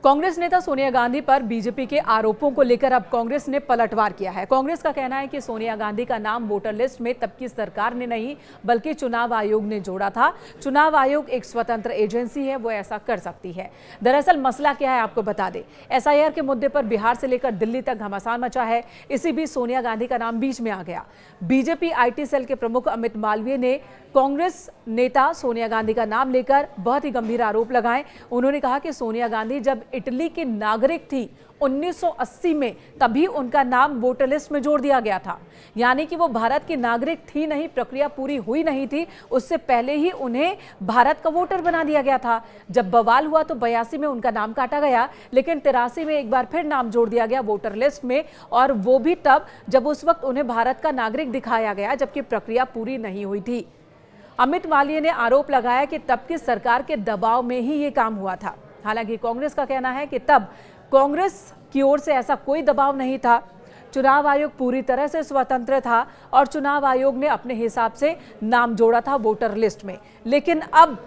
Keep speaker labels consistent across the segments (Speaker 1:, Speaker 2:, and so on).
Speaker 1: कांग्रेस नेता सोनिया गांधी पर बीजेपी के आरोपों को लेकर अब कांग्रेस ने पलटवार किया है। कांग्रेस का कहना है कि सोनिया गांधी का नाम वोटर लिस्ट में तब की सरकार ने नहीं बल्कि चुनाव आयोग ने जोड़ा था। चुनाव आयोग एक स्वतंत्र एजेंसी है, वो ऐसा कर सकती है। दरअसल मसला क्या है आपको बता दें। एसआईआर के मुद्दे पर बिहार से लेकर दिल्ली तक घमासान मचा है। इसी बीच सोनिया गांधी का नाम बीच में आ गया। बीजेपी आईटी सेल के प्रमुख अमित मालवीय ने कांग्रेस नेता सोनिया गांधी का नाम लेकर बहुत ही गंभीर आरोप लगाए। उन्होंने कहा कि सोनिया गांधी जब इटली की नागरिक थी 1980 में, तभी उनका नाम वोटर लिस्ट में जोड़ दिया गया था। यानी कि वो भारत की नागरिक थी नहीं, प्रक्रिया पूरी हुई नहीं थी, उससे पहले ही उन्हें भारत का वोटर बना दिया गया था। जब बवाल हुआ तो 82 में उनका नाम काटा गया, लेकिन 83 में एक बार फिर नाम जोड़ दिया गया वोटर लिस्ट में, और वो भी तब जब उस वक्त उन्हें भारत का नागरिक दिखाया गया, जबकि प्रक्रिया पूरी नहीं हुई थी। अमित मालवीय ने आरोप लगाया कि तब की सरकार के दबाव में ही ये काम हुआ था। हालांकि कांग्रेस का कहना है कि तब कांग्रेस की ओर से ऐसा कोई दबाव नहीं था। चुनाव आयोग पूरी तरह से स्वतंत्र था और चुनाव आयोग ने अपने हिसाब से नाम जोड़ा था वोटर लिस्ट में। लेकिन अब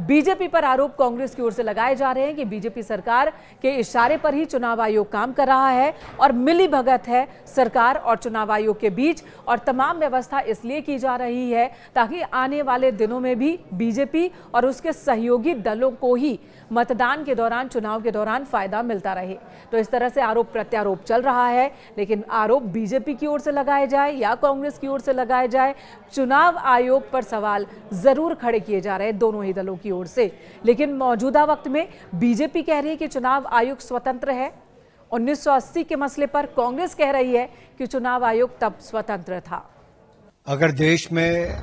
Speaker 1: बीजेपी पर आरोप कांग्रेस की ओर से लगाए जा रहे हैं कि बीजेपी सरकार के इशारे पर ही चुनाव आयोग काम कर रहा है और मिली भगत है सरकार और चुनाव आयोग के बीच, और तमाम व्यवस्था इसलिए की जा रही है ताकि आने वाले दिनों में भी बीजेपी और उसके सहयोगी दलों को ही मतदान के दौरान, चुनाव के दौरान फायदा मिलता रहे। तो इस तरह से आरोप प्रत्यारोप चल रहा है। लेकिन आरोप बीजेपी की ओर से लगाए जाए या कांग्रेस की ओर से लगाए जाए, चुनाव आयोग पर सवाल जरूर खड़े किए जा रहे हैं दोनों ही दलों की ओर से। लेकिन मौजूदा वक्त में बीजेपी कह रही है कि चुनाव आयोग स्वतंत्र है। 1980 के मसले पर कांग्रेस कह रही है कि चुनाव आयोग तब स्वतंत्र था।
Speaker 2: अगर देश में,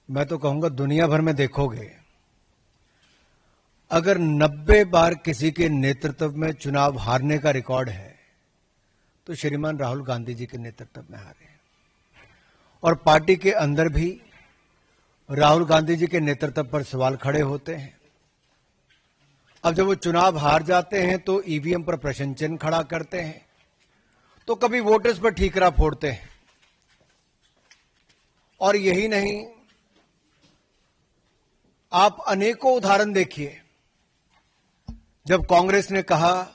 Speaker 2: मैं तो कहूंगा दुनिया भर में देखोगे, अगर 90 बार किसी के नेतृत्व में चुनाव हारने का रिकॉर्ड है तो श्रीमान राहुल गांधी जी के नेतृत्व में हारे। और पार्टी के अंदर भी राहुल गांधी जी के नेतृत्व पर सवाल खड़े होते हैं। अब जब वो चुनाव हार जाते हैं तो ईवीएम पर प्रश्न चिन्ह खड़ा करते हैं, तो कभी वोटर्स पर ठीकरा फोड़ते हैं। और यही नहीं, आप अनेकों उदाहरण देखिए। जब कांग्रेस ने कहा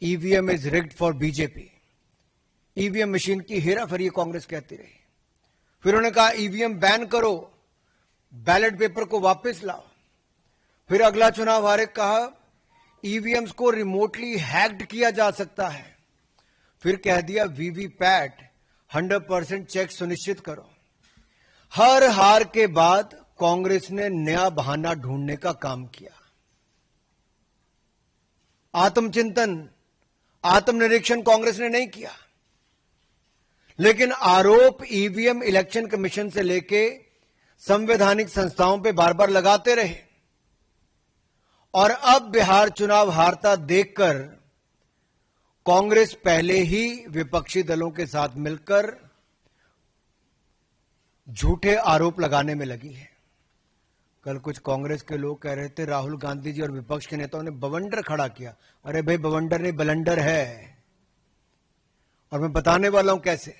Speaker 2: EVM is rigged for BJP, EVM machine की हेराफेरी कांग्रेस कहती रही। फिर उन्होंने कहा ईवीएम बैन करो, बैलेट पेपर को वापस लाओ। फिर अगला चुनाव हारे कहा ईवीएम्स को रिमोटली हैक्ड किया जा सकता है। फिर कह दिया वीवीपैट 100% चेक सुनिश्चित करो। हर हार के बाद कांग्रेस ने नया बहाना ढूंढने का काम किया। आत्मचिंतन, आत्मनिरीक्षण कांग्रेस ने नहीं किया, लेकिन आरोप ईवीएम इलेक्शन कमीशन से लेके संवैधानिक संस्थाओं पे बार बार लगाते रहे। और अब बिहार चुनाव हारता देखकर कांग्रेस पहले ही विपक्षी दलों के साथ मिलकर झूठे आरोप लगाने में लगी है। कल कुछ कांग्रेस के लोग कह रहे थे राहुल गांधी जी और विपक्ष के नेताओं ने बवंडर खड़ा किया। अरे भाई, बवंडर नहीं, बलंडर है। और मैं बताने वाला हूं कैसे।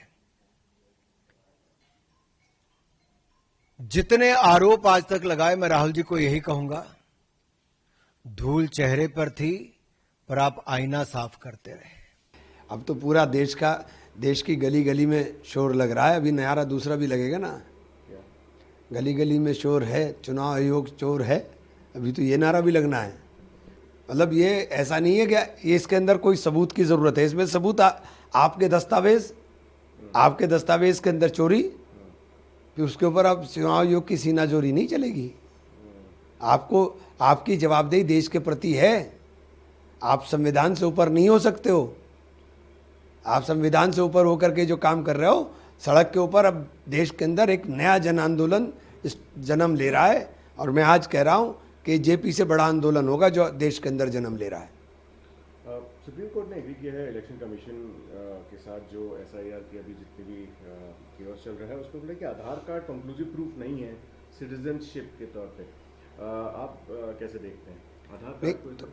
Speaker 2: जितने आरोप आज तक लगाए, मैं राहुल जी को यही कहूंगा, धूल चेहरे पर थी पर आप आईना साफ करते रहे।
Speaker 3: अब तो पूरा देश की गली गली में शोर लग रहा है। अभी नयारा दूसरा भी लगेगा ना, गली गली में शोर है, चुनाव आयोग चोर है। अभी तो ये नारा भी लगना है। मतलब ये ऐसा नहीं है कि ये इसके अंदर कोई सबूत की जरूरत है। इसमें सबूत आपके दस्तावेज के अंदर चोरी, फिर उसके ऊपर अब चुनाव आयोग की सीनाजोरी नहीं चलेगी। आपको आपकी जवाबदेही देश के प्रति है। आप संविधान से ऊपर नहीं हो सकते हो। आप संविधान से ऊपर होकर के जो काम कर रहे हो, सड़क के ऊपर अब देश के अंदर एक नया जन आंदोलन जन्म ले रहा है। और मैं आज कह रहा हूं कि जेपी से बड़ा आंदोलन होगा जो देश के अंदर जन्म ले रहा है।
Speaker 4: सुप्रीम कोर्ट ने एग्री किया है इलेक्शन कमीशन के साथ जो एसआईआर की अभी जितनी भी केस चल रहा है, उसको बोले कि आधार कार्ड कंक्लूसिव प्रूफ नहीं है सिटीजनशिप के तौर पे। आप कैसे देखते हैं आधार कार्ड को?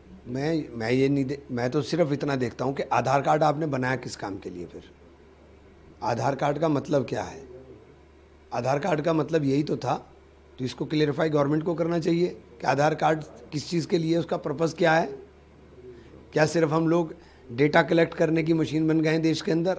Speaker 3: मैं तो सिर्फ इतना देखता हूं कि आधार कार्ड आपने बनाया किस काम के लिए। फिर आधार कार्ड का मतलब क्या है? आधार कार्ड का मतलब यही तो था। तो इसको क्लियरिफाई गवर्नमेंट को करना चाहिए कि आधार कार्ड किस चीज़ के लिए, उसका पर्पज़ क्या है। क्या सिर्फ हम लोग डेटा कलेक्ट करने की मशीन बन गए हैं देश के अंदर?